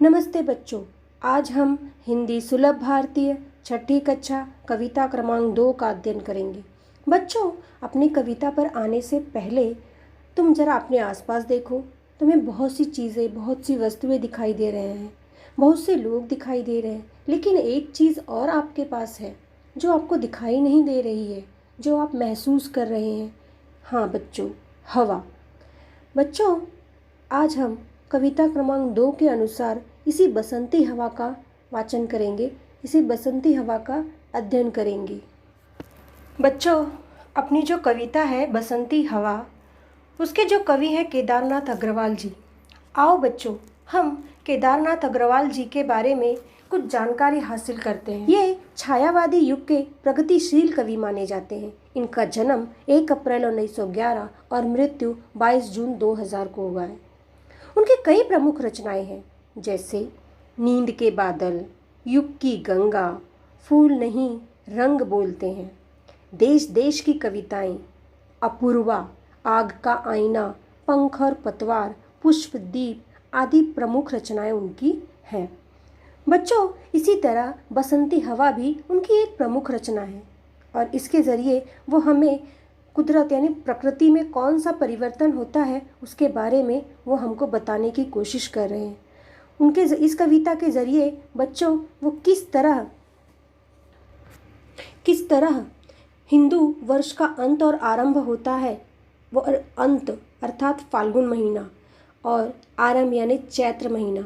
नमस्ते बच्चों। आज हम हिंदी सुलभ भारतीय छठी कक्षा कविता क्रमांक 2 का अध्ययन करेंगे। बच्चों, अपनी कविता पर आने से पहले तुम जरा अपने आसपास देखो। तुम्हें बहुत सी चीज़ें, बहुत सी वस्तुएं दिखाई दे रहे हैं, बहुत से लोग दिखाई दे रहे हैं, लेकिन एक चीज़ और आपके पास है जो आपको दिखाई नहीं दे रही है, जो आप महसूस कर रहे हैं। हाँ बच्चों, हवा। बच्चों, आज हम कविता क्रमांक 2 के अनुसार इसी बसंती हवा का वाचन करेंगे, इसी बसंती हवा का अध्ययन करेंगे। बच्चों, अपनी जो कविता है बसंती हवा, उसके जो कवि हैं केदारनाथ अग्रवाल जी। आओ बच्चों, हम केदारनाथ अग्रवाल जी के बारे में कुछ जानकारी हासिल करते हैं। ये छायावादी युग के प्रगतिशील कवि माने जाते हैं। इनका जन्म 1 अप्रैल 1911 और मृत्यु 22 जून 2000 को हुआ है। उनके कई प्रमुख रचनाएं हैं, जैसे नींद के बादल, युग की गंगा, फूल नहीं रंग बोलते हैं, देश देश की कविताएं, अपूर्वा, आग का आईना, पंख और पतवार, पुष्पदीप आदि प्रमुख रचनाएं उनकी हैं। बच्चों, इसी तरह बसंती हवा भी उनकी एक प्रमुख रचना है और इसके ज़रिए वो हमें कुदरत यानी प्रकृति में कौन सा परिवर्तन होता है उसके बारे में वो हमको बताने की कोशिश कर रहे हैं। उनके इस कविता के ज़रिए बच्चों वो किस तरह हिंदू वर्ष का अंत और आरंभ होता है, वो अंत अर्थात फाल्गुन महीना और आरंभ यानी चैत्र महीना,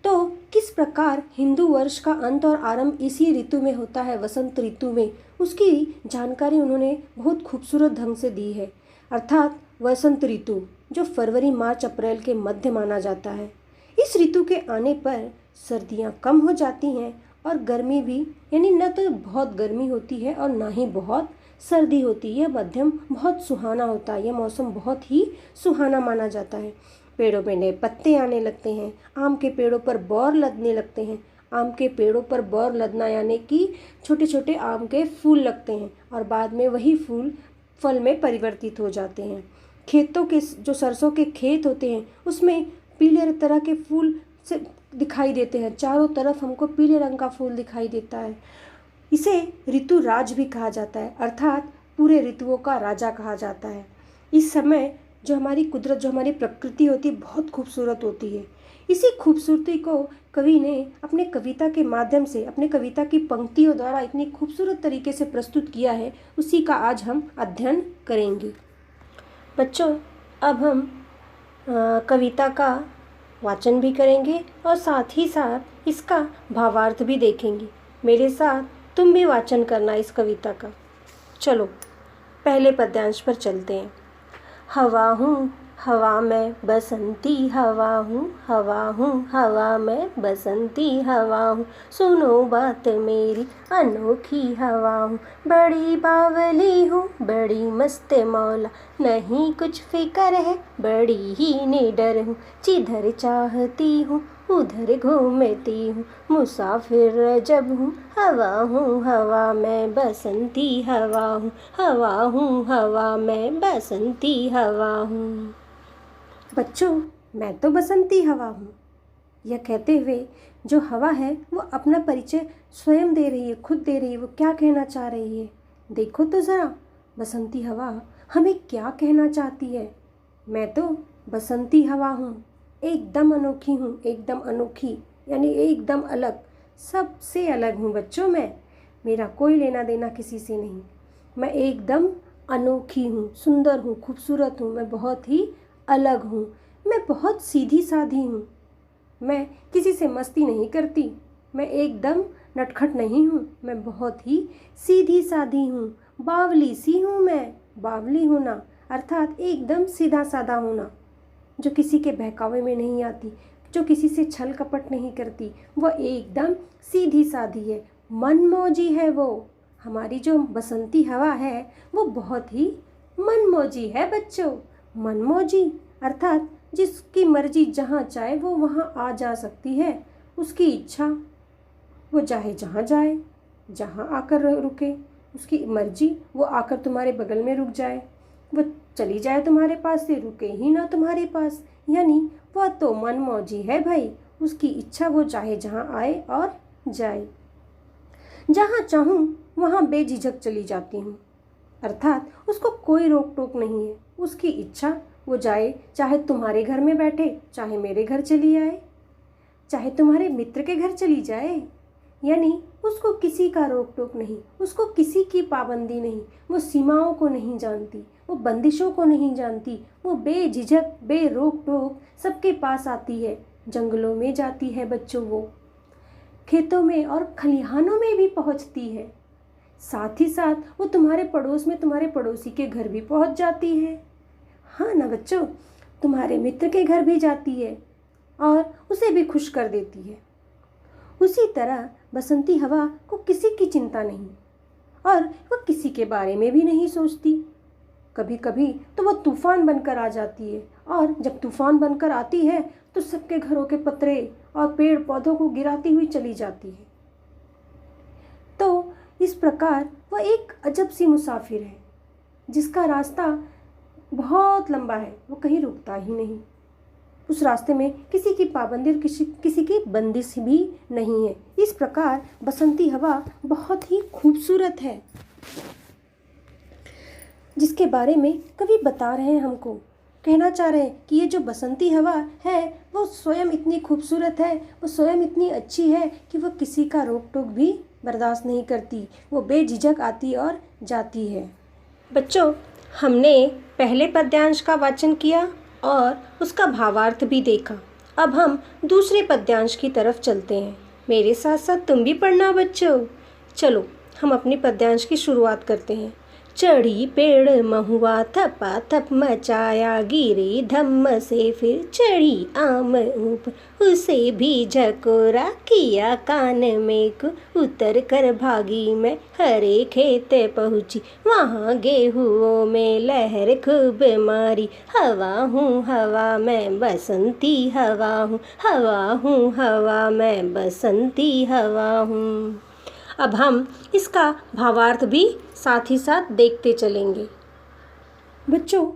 तो किस प्रकार हिंदू वर्ष का अंत और आरंभ इसी ऋतु में होता है, वसंत ऋतु में, उसकी जानकारी उन्होंने बहुत खूबसूरत ढंग से दी है। अर्थात वसंत ऋतु जो फरवरी, मार्च, अप्रैल के मध्य माना जाता है, इस ऋतु के आने पर सर्दियाँ कम हो जाती हैं और गर्मी भी, यानी न तो बहुत गर्मी होती है और ना ही बहुत सर्दी होती है। मध्यम बहुत सुहाना होता है। यह मौसम बहुत ही सुहाना माना जाता है। पेड़ों में नए पत्ते आने लगते हैं, आम के पेड़ों पर बौर लदने लगते हैं। आम के पेड़ों पर बौर लदना यानी कि छोटे छोटे आम के फूल लगते हैं और बाद में वही फूल फल में परिवर्तित हो जाते हैं। खेतों के जो सरसों के खेत होते हैं उसमें पीले तरह के फूल से दिखाई देते हैं। चारों तरफ हमको पीले रंग का फूल दिखाई देता है। इसे ऋतु राज भी कहा जाता है, अर्थात पूरे ऋतुओं का राजा कहा जाता है। इस समय जो हमारी कुदरत, जो हमारी प्रकृति होती है, बहुत खूबसूरत होती है। इसी खूबसूरती को कवि ने अपने कविता के माध्यम से, अपने कविता की पंक्तियों द्वारा इतनी खूबसूरत तरीके से प्रस्तुत किया है, उसी का आज हम अध्ययन करेंगे। बच्चों, अब हम कविता का वाचन भी करेंगे और साथ ही साथ इसका भावार्थ भी देखेंगे। मेरे साथ तुम भी वाचन करना इस कविता का। चलो पहले पद्यांश पर चलते हैं। हवा हूँ हवा मैं बसंती हवा हूँ, हवा हूँ हवा मैं बसंती हवा हूँ, सुनो बात मेरी अनोखी हवा हूँ, बड़ी बावली हूँ बड़ी मस्त मौला, नहीं कुछ फिक्र है बड़ी ही निडर हूँ, जिधर चाहती हूँ उधर घूमती हूँ, मुसाफिर जब हूँ हवा मैं बसंती हवा हूँ, हवा मैं बसंती हवा हूँ। बच्चों, मैं तो बसंती हवा हूँ, यह कहते हुए जो हवा है वो अपना परिचय स्वयं दे रही है, खुद दे रही है। वो क्या कहना चाह रही है, देखो तो ज़रा बसंती हवा हमें क्या कहना चाहती है। मैं तो बसंती हवा हूँ, एकदम अनोखी हूँ, एकदम अनोखी यानी एकदम अलग, सबसे अलग हूँ बच्चों। मैं, मेरा कोई लेना देना किसी से नहीं। मैं एकदम अनोखी हूँ, सुंदर हूँ, खूबसूरत हूँ, मैं बहुत ही अलग हूँ। मैं बहुत सीधी साधी हूँ, मैं किसी से मस्ती नहीं करती, मैं एकदम नटखट नहीं हूँ, मैं बहुत ही सीधी साधी हूँ। बावली सी हूँ मैं, बावली होना अर्थात एकदम सीधा साधा होना, जो किसी के बहकावे में नहीं आती, जो किसी से छल कपट नहीं करती, वो एकदम सीधी साधी है, मनमौजी है वो। हमारी जो बसंती हवा है वो बहुत ही मनमौजी है बच्चों। मनमौजी अर्थात जिसकी मर्जी जहाँ चाहे वो वहाँ आ जा सकती है, उसकी इच्छा वो चाहे जहाँ जाए, जहाँ आकर रुके, उसकी मर्जी वो आकर तुम्हारे बगल में रुक जाए, वो चली जाए तुम्हारे पास से, रुके ही ना तुम्हारे पास, यानी वह तो मनमौजी है भाई। उसकी इच्छा, वो चाहे जहाँ आए और जाए। जहाँ चाहूँ वहाँ बेझिझक चली जाती हूँ, अर्थात उसको कोई रोक टोक नहीं है। उसकी इच्छा, वो जाए, चाहे तुम्हारे घर में बैठे, चाहे मेरे घर चली आए, चाहे तुम्हारे मित्र के घर चली जाए। यानी उसको किसी का रोक टोक नहीं, उसको किसी की पाबंदी नहीं, वो सीमाओं को नहीं जानती, वो बंदिशों को नहीं जानती। वो बेझिझक बेरोक टोक सबके पास आती है। जंगलों में जाती है बच्चों, वो खेतों में और खलिहानों में भी पहुंचती है। साथ ही साथ वो तुम्हारे पड़ोस में तुम्हारे पड़ोसी के घर भी पहुंच जाती है। हाँ ना बच्चों, तुम्हारे मित्र के घर भी जाती है और उसे भी खुश कर देती है। उसी तरह बसंती हवा को किसी की चिंता नहीं और वह किसी के बारे में भी नहीं सोचती। कभी कभी तो वह तूफान बनकर आ जाती है, और जब तूफान बनकर आती है तो सबके घरों के पत्रे और पेड़ पौधों को गिराती हुई चली जाती है। तो इस प्रकार वह एक अजब सी मुसाफिर है, जिसका रास्ता बहुत लंबा है, वो कहीं रुकता ही नहीं। उस रास्ते में किसी की पाबंदी और किसी की बंदिश भी नहीं है। इस प्रकार बसंती हवा बहुत ही खूबसूरत है, जिसके बारे में कवि बता रहे हैं हमको, कहना चाह रहे हैं कि ये जो बसंती हवा है वो स्वयं इतनी खूबसूरत है, वो स्वयं इतनी अच्छी है कि वह किसी का रोक टोक भी बर्दाश्त नहीं करती। वो बेझिझक आती और जाती है। बच्चों, हमने पहले पद्यांश का वाचन किया और उसका भावार्थ भी देखा। अब हम दूसरे पद्यांश की तरफ चलते हैं। मेरे साथ साथ तुम भी पढ़ना बच्चों। चलो हम अपनी पद्यांश की शुरुआत करते हैं। चढ़ी पेड़ महुआ थपा थप मचाया, गिरी धम्म से फिर चढ़ी आम ऊपर, उसे भी झकोरा किया कान में को, उतर कर भागी मैं हरे खेत पहुँची, वहाँ गेहूँओं में लहर खूब मारी, हवा हूँ हवा मैं बसंती हवा हूँ, हवा हूँ हवा मैं बसंती हवा हूँ। अब हम इसका भावार्थ भी साथ ही साथ देखते चलेंगे। बच्चों,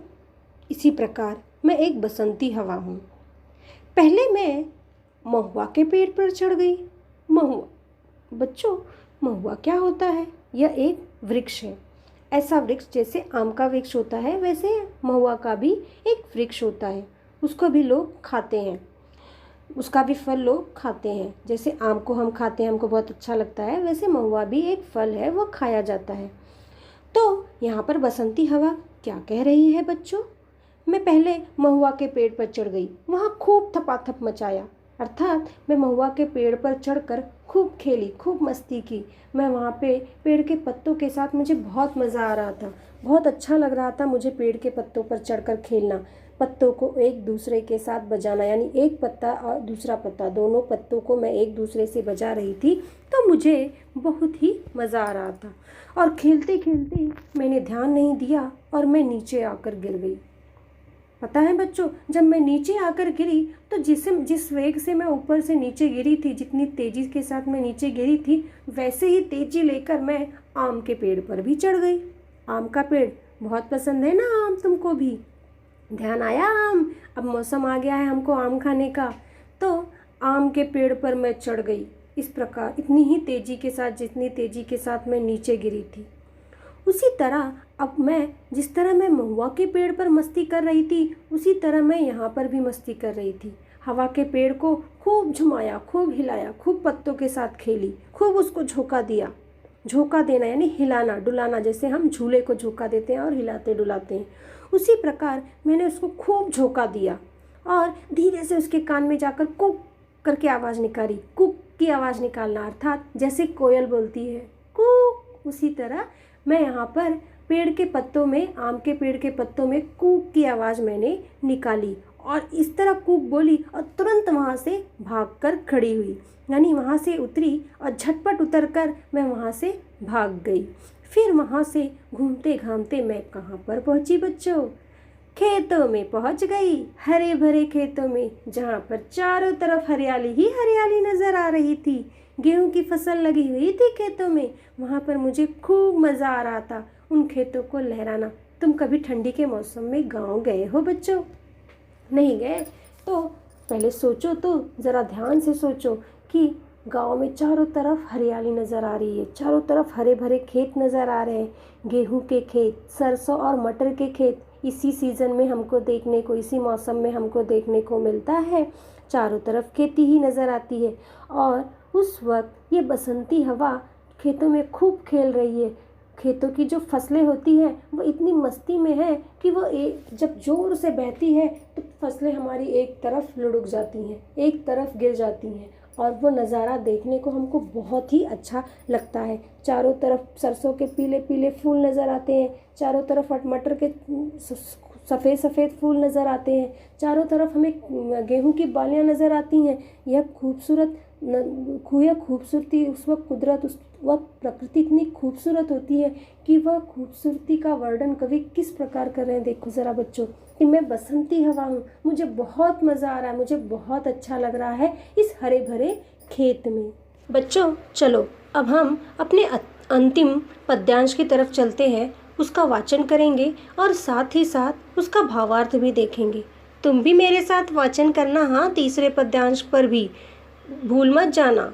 इसी प्रकार मैं एक बसंती हवा हूँ। पहले मैं महुआ के पेड़ पर चढ़ गई। महुआ, बच्चों महुआ क्या होता है? यह एक वृक्ष है। ऐसा वृक्ष जैसे आम का वृक्ष होता है, वैसे महुआ का भी एक वृक्ष होता है। उसको भी लोग खाते हैं, उसका भी फल लोग खाते हैं। जैसे आम को हम खाते हैं, हमको बहुत अच्छा लगता है, वैसे महुआ भी एक फल है, वो खाया जाता है। तो यहाँ पर बसंती हवा क्या कह रही है बच्चों? मैं पहले महुआ के पेड़ पर चढ़ गई, वहाँ खूब थपाथप मचाया, अर्थात मैं महुआ के पेड़ पर चढ़कर खूब खेली, खूब मस्ती की। मैं वहाँ पे पेड़ के पत्तों के साथ, मुझे बहुत मज़ा आ रहा था, बहुत अच्छा लग रहा था मुझे पेड़ के पत्तों पर चढ़कर खेलना, पत्तों को एक दूसरे के साथ बजाना, यानी एक पत्ता और दूसरा पत्ता, दोनों पत्तों को मैं एक दूसरे से बजा रही थी। तो मुझे बहुत ही मज़ा आ रहा था और खेलते खेलते मैंने ध्यान नहीं दिया और मैं नीचे आकर गिर गई। पता है बच्चों, जब मैं नीचे आकर गिरी तो जिस वेग से मैं ऊपर से नीचे गिरी थी, जितनी तेज़ी के साथ मैं नीचे गिरी थी, वैसे ही तेज़ी लेकर मैं आम के पेड़ पर भी चढ़ गई। आम का पेड़ बहुत पसंद है ना आम तुमको भी? ध्यान आया आम, अब मौसम आ गया है हमको आम खाने का, तो आम के पेड़ पर मैं चढ़ गई। इस प्रकार इतनी ही तेज़ी के साथ, जितनी तेज़ी के साथ मैं नीचे गिरी थी, उसी तरह अब मैं, जिस तरह मैं महुआ के पेड़ पर मस्ती कर रही थी, उसी तरह मैं यहाँ पर भी मस्ती कर रही थी। हवा के पेड़ को खूब झुमाया, खूब हिलाया, खूब पत्तों के साथ खेली, खूब उसको झोंका दिया। झोंका देना यानी हिलाना डुलाना, जैसे हम झूले को झोंका देते हैं और हिलाते डुलाते हैं, उसी प्रकार मैंने उसको खूब झोंका दिया और धीरे से उसके कान में जाकर कुक करके आवाज़ निकाली। कुक की आवाज़ निकालना अर्थात जैसे कोयल बोलती है कुक, उसी तरह मैं यहाँ पर पेड़ के पत्तों में, आम के पेड़ के पत्तों में कूक की आवाज़ मैंने निकाली और इस तरह कूक बोली और तुरंत वहाँ से भागकर खड़ी हुई, यानी वहाँ से उतरी और झटपट उतरकर मैं वहाँ से भाग गई। फिर वहाँ से घूमते घामते मैं कहाँ पर पहुँची बच्चों? खेतों में पहुँच गई, हरे भरे खेतों में, जहाँ पर चारों तरफ हरियाली ही हरियाली नज़र आ रही थी। गेहूं की फसल लगी हुई थी खेतों में, वहाँ पर मुझे खूब मज़ा आ रहा था उन खेतों को लहराना। तुम कभी ठंडी के मौसम में गांव गए हो बच्चों? नहीं गए? तो पहले सोचो तो ज़रा ध्यान से सोचो कि गांव में चारों तरफ हरियाली नज़र आ रही है, चारों तरफ हरे भरे खेत नज़र आ रहे हैं, गेहूं के खेत, सरसों और मटर के खेत इसी सीज़न में हमको देखने को, इसी मौसम में हमको देखने को मिलता है। चारों तरफ खेती ही नज़र आती है और उस वक्त ये बसंती हवा खेतों में खूब खेल रही है। खेतों की जो फसलें होती हैं वो इतनी मस्ती में है कि वो जब ज़ोर से बहती है तो फसलें हमारी एक तरफ लुढ़क जाती हैं, एक तरफ गिर जाती हैं और वो नज़ारा देखने को हमको बहुत ही अच्छा लगता है। चारों तरफ सरसों के पीले पीले फूल नज़र आते हैं, चारों तरफ मटर के सफ़ेद सफ़ेद फूल नज़र आते हैं, चारों तरफ हमें गेहूं की बालियां नज़र आती हैं। यह खूबसूरती उस वक्त कुदरत, उस वक्त प्रकृति इतनी खूबसूरत होती है कि वह खूबसूरती का वर्णन कवि किस प्रकार कर रहे हैं। देखो ज़रा बच्चों कि मैं बसंती हवा हूँ, मुझे बहुत मज़ा आ रहा है, मुझे बहुत अच्छा लग रहा है इस हरे भरे खेत में। बच्चों चलो अब हम अपने अंतिम पद्यांश की तरफ चलते हैं, उसका वाचन करेंगे और साथ ही साथ उसका भावार्थ भी देखेंगे। तुम भी मेरे साथ वाचन करना, हाँ, तीसरे पद्यांश पर भी भूल मत जाना।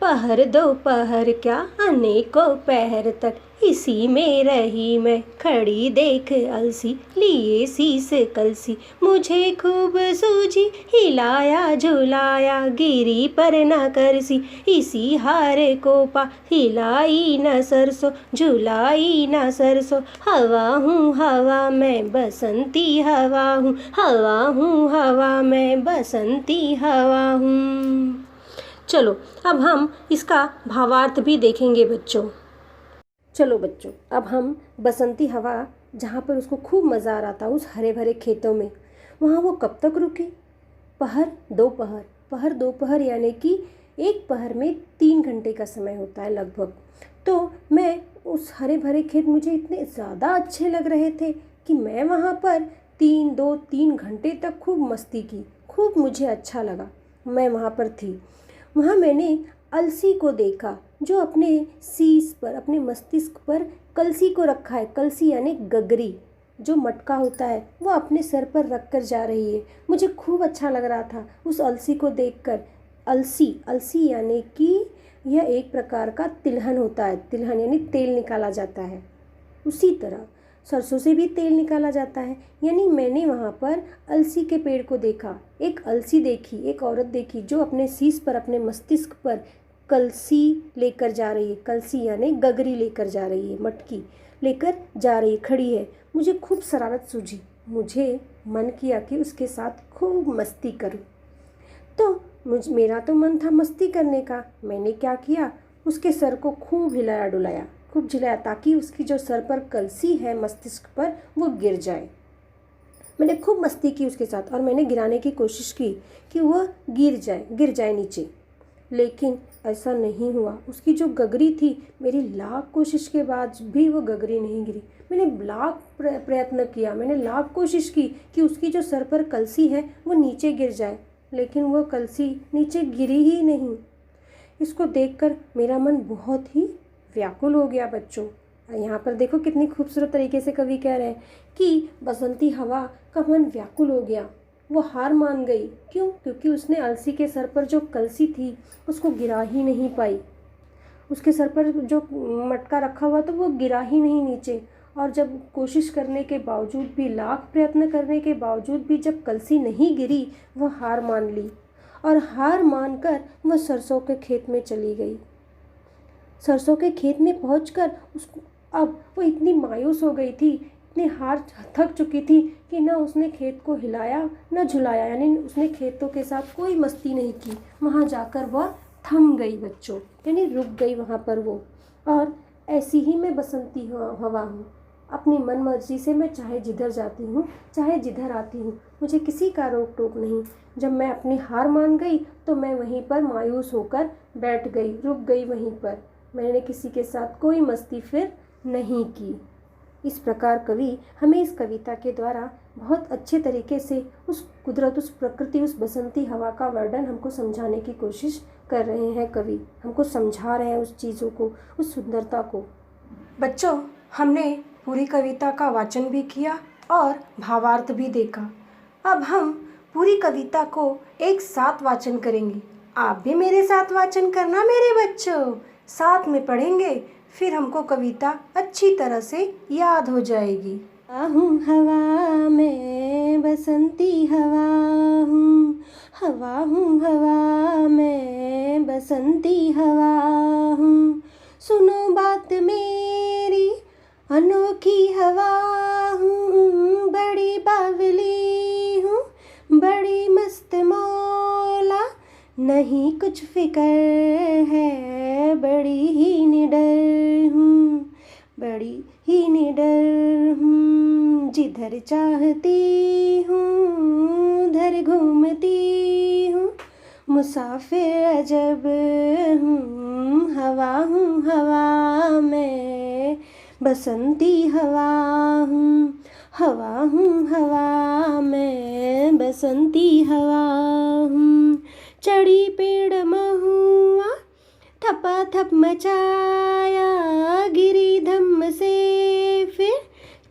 पहर दो पहर क्या अनेकों पहर तक इसी में रही मैं खड़ी देख अलसी, लिए शीस कलसी मुझे खूब सूझी, हिलाया झुलाया गिरी पर न करसी, इसी हार को पा हिलाई न सरसों झुलाई न सरसों, हवा हूँ हवा मैं बसंती हवा हूँ, हवा हूँ हवा मैं बसंती हवा हूँ। चलो अब हम इसका भावार्थ भी देखेंगे बच्चों। चलो बच्चों अब हम बसंती हवा जहाँ पर उसको खूब मज़ा आ रहा था उस हरे भरे खेतों में, वहाँ वो कब तक रुकी? पहर दो पहर यानी कि एक पहर में 3 घंटे का समय होता है लगभग। तो मैं उस हरे भरे खेत मुझे इतने ज़्यादा अच्छे लग रहे थे कि मैं वहाँ पर 3 घंटे तक खूब मस्ती की, खूब मुझे अच्छा लगा। मैं वहाँ पर थी, वहाँ मैंने अलसी को देखा जो अपने शीश पर, अपने मस्तिष्क पर कलसी को रखा है। कलसी यानी गगरी, जो मटका होता है वो अपने सर पर रख कर जा रही है। मुझे खूब अच्छा लग रहा था उस अलसी को देखकर। अलसी यानी कि यह एक प्रकार का तिलहन होता है। तिलहन यानी तेल निकाला जाता है, उसी तरह सरसों से भी तेल निकाला जाता है। यानी मैंने वहाँ पर अलसी के पेड़ को देखा, एक अलसी देखी, एक औरत देखी जो अपने शीश पर, अपने मस्तिष्क पर कलसी लेकर जा रही है। कलसी यानी गगरी लेकर जा रही है, मटकी लेकर जा रही, खड़ी है। मुझे खूब शरारत सूझी, मुझे मन किया कि उसके साथ खूब मस्ती करूं। तो मेरा तो मन था मस्ती करने का। मैंने क्या किया, उसके सर को खूब हिलाया डुलाया, खूब झिलाया ताकि उसकी जो सर पर कलसी है मस्तिष्क पर वो गिर जाए। मैंने खूब मस्ती की उसके साथ और मैंने गिराने की कोशिश की कि वह गिर जाए नीचे, लेकिन ऐसा नहीं हुआ। उसकी जो गगरी थी, मेरी लाख कोशिश के बाद भी वो गगरी नहीं गिरी। मैंने लाख प्रयत्न किया, मैंने लाख कोशिश की कि उसकी जो सर पर कलसी है वो नीचे गिर जाए, लेकिन वो कलसी नीचे गिरी ही नहीं। इसको देखकर मेरा मन बहुत ही व्याकुल हो गया बच्चों। यहाँ पर देखो कितनी खूबसूरत तरीके से कवि कह रहे हैं कि बसंती हवा का मन व्याकुल हो गया, वो हार मान गई। क्यों? क्योंकि उसने अलसी के सर पर जो कलसी थी उसको गिरा ही नहीं पाई। उसके सर पर जो मटका रखा हुआ तो वो गिरा ही नहीं नीचे। और जब कोशिश करने के बावजूद भी, लाख प्रयत्न करने के बावजूद भी जब कलसी नहीं गिरी, वह हार मान ली और हार मानकर वह सरसों के खेत में चली गई। सरसों के खेत में पहुंचकर उसको, अब वो इतनी मायूस हो गई थी, इतनी हार थक चुकी थी कि ना उसने खेत को हिलाया ना झुलाया, यानी उसने खेतों के साथ कोई मस्ती नहीं की। वहाँ जाकर वह थम गई बच्चों, यानी रुक गई वहाँ पर वो। और ऐसी ही मैं बसंती हवा हूँ, अपनी मन मर्जी से मैं चाहे जिधर जाती हूँ चाहे जिधर आती हूँ, मुझे किसी का रोक टोक नहीं। जब मैं अपनी हार मान गई तो मैं वहीं पर मायूस होकर बैठ गई, रुक गई वहीं पर। मैंने किसी के साथ कोई मस्ती फिर नहीं की। इस प्रकार कवि हमें इस कविता के द्वारा बहुत अच्छे तरीके से उस कुदरत, उस प्रकृति, उस बसंती हवा का वर्णन हमको समझाने की कोशिश कर रहे हैं। कवि हमको समझा रहे हैं उस चीज़ों को, उस सुंदरता को। बच्चों हमने पूरी कविता का वाचन भी किया और भावार्थ भी देखा। अब हम पूरी कविता को एक साथ वाचन करेंगे। आप भी मेरे साथ वाचन करना मेरे बच्चों, साथ में पढ़ेंगे, फिर हमको कविता अच्छी तरह से याद हो जाएगी। हूँ हवा में बसंती हवा हूँ, हवा हूँ हवा में बसंती हवा हूँ, सुनो बात मेरी अनोखी हवा हूँ, बड़ी बावली हूँ, बड़ी मस्त मौला, नहीं कुछ फिक्र है, बड़ी ही निडर हूँ, बड़ी ही निडर हूँ, जिधर चाहती हूँ उधर घूमती हूँ, मुसाफिर अजब हूँ, हवा में बसंती हवा हूँ, हवा में बसंती हवा हूँ, चढ़ी पेड़ महुआ थपाथप मचाया, गिरी धम्म से फिर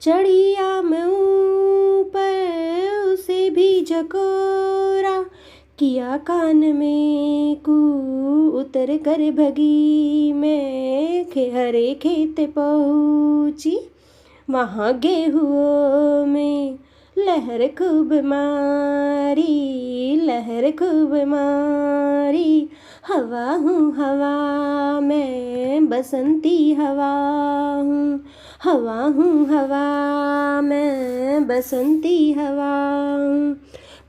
चढ़ी आम ऊपर, उसे भी झकोरा, किया कान में कू, उतर कर भगी मैं, हरे खेत पहुँची, वहाँ गेहूं में लहर खूब मारी, लहर खूब मारी, हवा हूँ हवा में बसंती हवा हूँ, हवा हूँ हवा में बसंती हवा हूँ,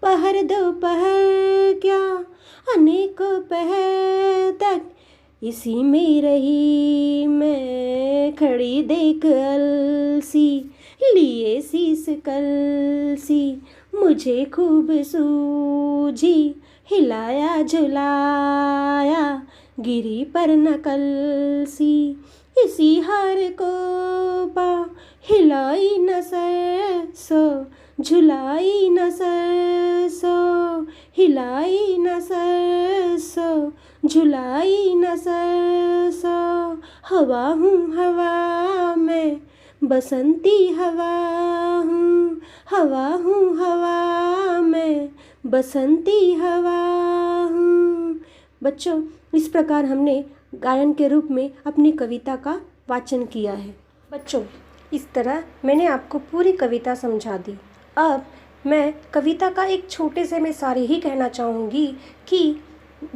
पहर दोपहर क्या अनेकों पहर तक इसी में रही मैं, खड़ी देख अलसी लिए शीस कलसी, मुझे खूब सूझी, हिलाया झुलाया, गिरी पर नकलसी, इसी हार को पा हिलाई न सो, झुलाई न सो, हिलाई न सो, झुलाई न सो, हवा हूँ हवा में बसंती हवा हूँ, हवा में बसंती हवा हूँ। बच्चों, इस प्रकार हमने गायन के रूप में अपनी कविता का वाचन किया है। बच्चों, इस तरह मैंने आपको पूरी कविता समझा दी। अब मैं कविता का एक छोटे से में सारे ही कहना चाहूँगी कि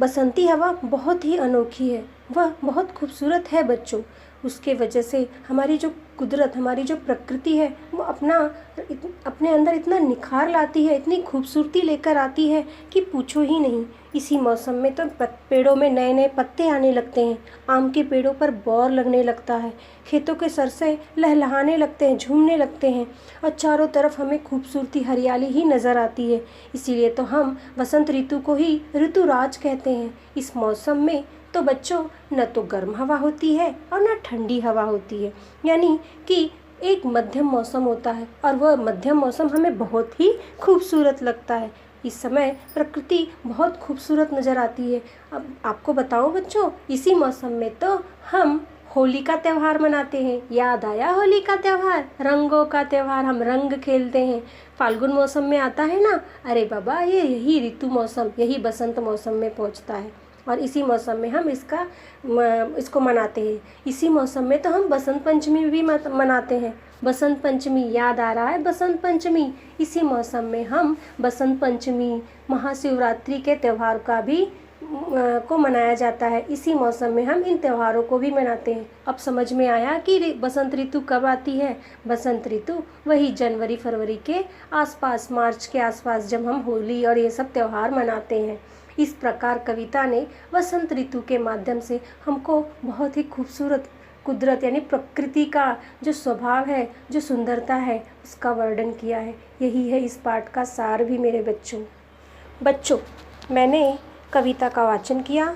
बसंती हवा बहुत ही अनोखी है, वह बहुत खूबसूरत है बच्चों। उसके वजह से हमारी जो कुदरत, हमारी जो प्रकृति है, वो अपने अंदर इतना निखार लाती है, इतनी खूबसूरती लेकर आती है कि पूछो ही नहीं। इसी मौसम में तो पेड़ों में नए नए पत्ते आने लगते हैं, आम के पेड़ों पर बौर लगने लगता है, खेतों के सरसे लहलहाने लगते हैं, झूमने लगते हैं और चारों तरफ हमें खूबसूरती हरियाली ही नज़र आती है। इसीलिए तो हम वसंत ऋतु को ही ऋतुराज कहते हैं। इस मौसम में तो बच्चों न तो गर्म हवा होती है और न ठंडी हवा होती है, यानी कि एक मध्यम मौसम होता है और वह मध्यम मौसम हमें बहुत ही खूबसूरत लगता है। इस समय प्रकृति बहुत खूबसूरत नज़र आती है। अब आपको बताऊं बच्चों, इसी मौसम में तो हम होली का त्यौहार मनाते हैं। याद आया होली का त्यौहार, रंगों का त्यौहार, हम रंग खेलते हैं। फाल्गुन मौसम में आता है ना, अरे बाबा ये यही ऋतु मौसम, यही बसंत मौसम में पहुंचता है और इसी मौसम में हम इसको मनाते हैं। इसी मौसम में तो हम बसंत पंचमी भी मनाते हैं। बसंत पंचमी याद आ रहा है, बसंत पंचमी, इसी मौसम में हम बसंत पंचमी, महाशिवरात्रि के त्यौहार का भी को मनाया जाता है। इसी मौसम में हम इन त्योहारों को भी मनाते हैं। अब समझ में आया कि बसंत ऋतु कब आती है। बसंत ऋतु वही जनवरी फरवरी के आसपास, मार्च के आसपास, जब हम होली और ये सब त्यौहार मनाते हैं। इस प्रकार कविता ने वसंत ऋतु के माध्यम से हमको बहुत ही खूबसूरत कुदरत यानी प्रकृति का जो स्वभाव है, जो सुंदरता है, उसका वर्णन किया है। यही है इस पाठ का सार भी मेरे बच्चों। मैंने कविता का वाचन किया,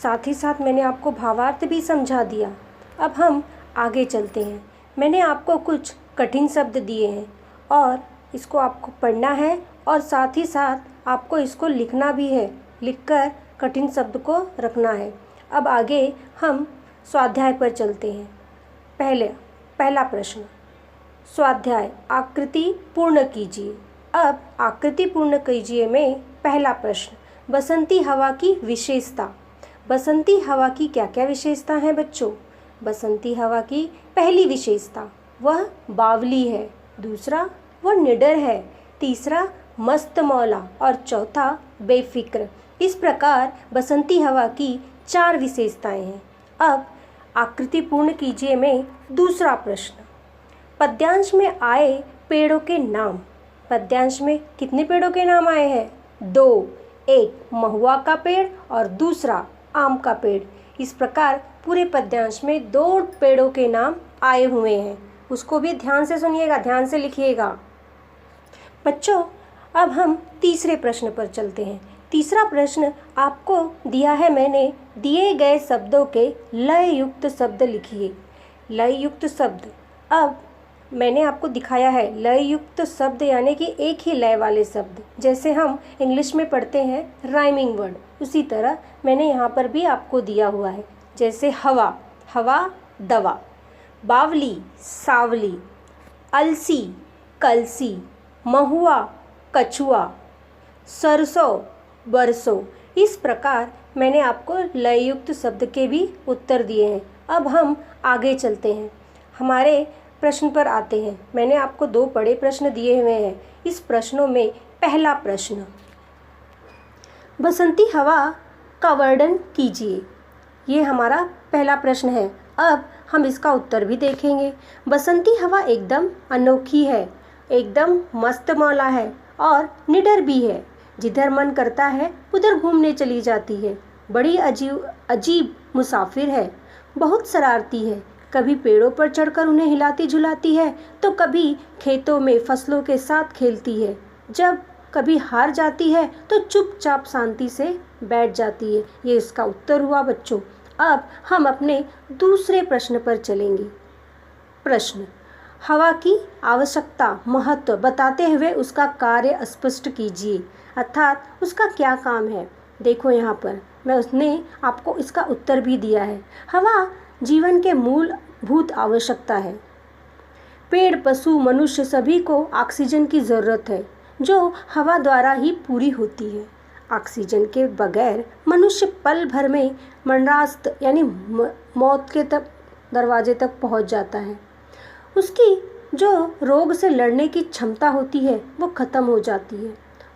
साथ ही साथ मैंने आपको भावार्थ भी समझा दिया। अब हम आगे चलते हैं। मैंने आपको कुछ कठिन शब्द दिए हैं और इसको आपको पढ़ना है और साथ ही साथ आपको इसको लिखना भी है। लिखकर कठिन शब्द को रखना है। अब आगे हम स्वाध्याय पर चलते हैं। पहला प्रश्न, स्वाध्याय आकृति पूर्ण कीजिए। अब आकृति पूर्ण कीजिए में पहला प्रश्न, बसंती हवा की विशेषता। बसंती हवा की क्या क्या विशेषता हैं बच्चों? बसंती हवा की पहली विशेषता वह बावली है, दूसरा वह निडर है, तीसरा मस्त मौला और चौथा बेफिक्र। इस प्रकार बसंती हवा की 4 विशेषताएं हैं। अब आकृति पूर्ण कीजिए में दूसरा प्रश्न, पद्यांश में आए पेड़ों के नाम। पद्यांश में कितने पेड़ों के नाम आए हैं? 2, एक महुआ का पेड़ और दूसरा आम का पेड़। इस प्रकार पूरे पद्यांश में 2 पेड़ों के नाम आए हुए हैं। उसको भी ध्यान से सुनिएगा, ध्यान से लिखिएगा। बच्चों अब हम तीसरे प्रश्न पर चलते हैं। तीसरा प्रश्न आपको दिया है मैंने, दिए गए शब्दों के लय युक्त शब्द लिखिए। लय युक्त शब्द, अब मैंने आपको दिखाया है लय युक्त शब्द यानी कि एक ही लय वाले शब्द, जैसे हम इंग्लिश में पढ़ते हैं राइमिंग वर्ड, उसी तरह मैंने यहाँ पर भी आपको दिया हुआ है। जैसे हवा, हवा दवा, बावली सावली, अलसी कलसी, महुआ कछुआ, सरसों बरसों। इस प्रकार मैंने आपको लय युक्त शब्द के भी उत्तर दिए हैं। अब हम आगे चलते हैं, हमारे प्रश्न पर आते हैं। मैंने आपको 2 बड़े प्रश्न दिए हुए हैं। इस प्रश्नों में पहला प्रश्न, बसंती हवा का वर्णन कीजिए। ये हमारा पहला प्रश्न है। अब हम इसका उत्तर भी देखेंगे। बसंती हवा एकदम अनोखी है, एकदम मस्त मौला है और निडर भी है। जिधर मन करता है उधर घूमने चली जाती है। बड़ी अजीब मुसाफिर है, बहुत शरारती है। कभी पेड़ों पर चढ़कर उन्हें हिलाती झुलाती है तो कभी खेतों में फसलों के साथ खेलती है। जब कभी हार जाती है तो चुपचाप शांति से बैठ जाती है। ये इसका उत्तर हुआ बच्चों। अब हम अपने दूसरे प्रश्न पर चलेंगे। प्रश्न, हवा की आवश्यकता महत्व बताते हुए उसका कार्य स्पष्ट कीजिए, अर्थात उसका क्या काम है। देखो यहाँ पर उसने आपको इसका उत्तर भी दिया है। हवा जीवन के मूलभूत आवश्यकता है। पेड़ पशु मनुष्य सभी को ऑक्सीजन की ज़रूरत है, जो हवा द्वारा ही पूरी होती है। ऑक्सीजन के बगैर मनुष्य पल भर में मरणास्त यानी मौत के दरवाजे तक पहुँच जाता है। उसकी जो रोग से लड़ने की क्षमता होती है वो ख़त्म हो जाती है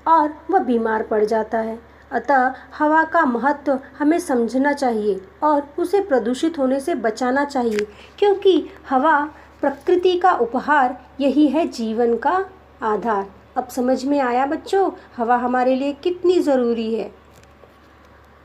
और वह बीमार पड़ जाता है। अतः हवा का महत्व हमें समझना चाहिए और उसे प्रदूषित होने से बचाना चाहिए, क्योंकि हवा प्रकृति का उपहार, यही है जीवन का आधार। अब समझ में आया बच्चों, हवा हमारे लिए कितनी ज़रूरी है।